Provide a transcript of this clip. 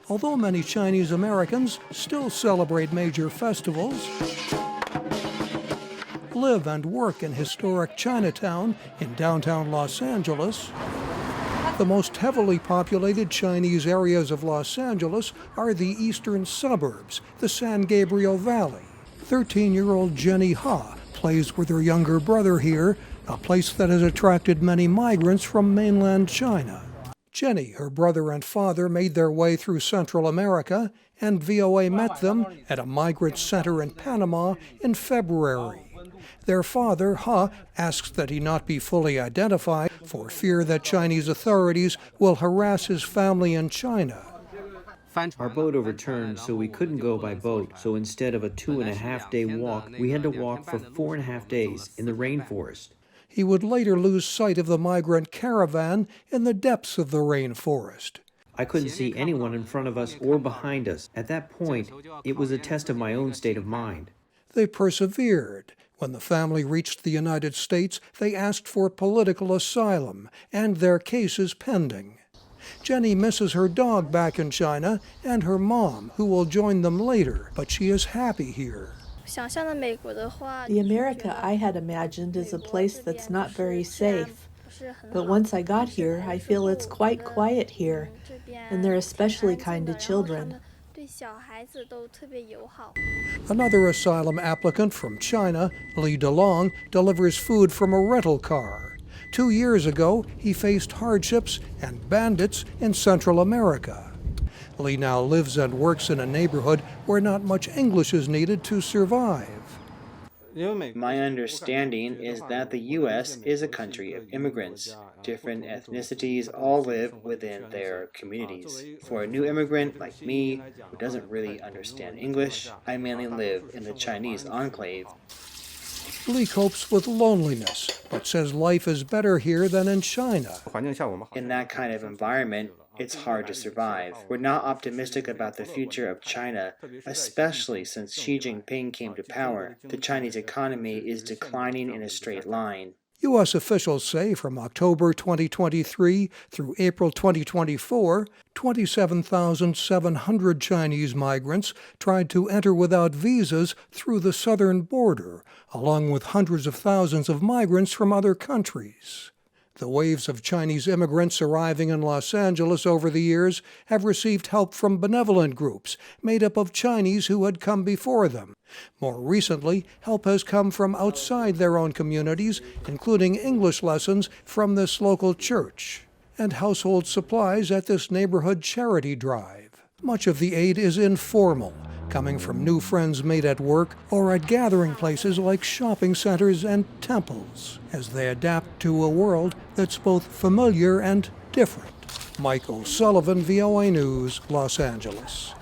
Although many Chinese Americans still celebrate major festivals, live and work in historic Chinatown in downtown Los Angeles, the most heavily populated Chinese areas of Los Angeles are the eastern suburbs, the San Gabriel Valley. 13-year-old Jenny Ha plays with her younger brother here, a place that has attracted many migrants from mainland China. Jenny, her brother and father made their way through Central America, and VOA met them at a migrant center in Panama in February. Their father, Ha, asks that he not be fully identified for fear that Chinese authorities will harass his family in China. Our boat overturned, so we couldn't go by boat. So instead of a 2.5-day walk, we had to walk for 4.5 days in the rainforest. He would later lose sight of the migrant caravan in the depths of the rainforest. I couldn't see anyone in front of us or behind us. At that point, it was a test of my own state of mind. They persevered. When the family reached the United States, they asked for political asylum, and their case is pending. Jenny misses her dog back in China and her mom, who will join them later, but she is happy here. The America I had imagined is a place that's not very safe. But once I got here, I feel it's quite quiet here, and they're especially kind to children. Another asylum applicant from China, Li DeLong, delivers food from a rental car. 2 years ago, he faced hardships and bandits in Central America. Li now lives and works in a neighborhood where not much English is needed to survive. My understanding is that the U.S. is a country of immigrants. Different ethnicities all live within their communities. For a new immigrant like me, who doesn't really understand English, I mainly live in the Chinese enclave. Li copes with loneliness, but says life is better here than in China. In that kind of environment, it's hard to survive. We're not optimistic about the future of China, especially since Xi Jinping came to power. The Chinese economy is declining in a straight line. U.S. officials say from October 2023 through April 2024, 27,700 Chinese migrants tried to enter without visas through the southern border, along with hundreds of thousands of migrants from other countries. The waves of Chinese immigrants arriving in Los Angeles over the years have received help from benevolent groups made up of Chinese who had come before them. More recently, help has come from outside their own communities, including English lessons from this local church and household supplies at this neighborhood charity drive. Much of the aid is informal, coming from new friends made at work or at gathering places like shopping centers and temples, as they adapt to a world that's both familiar and different. Mike O'Sullivan, VOA News, Los Angeles.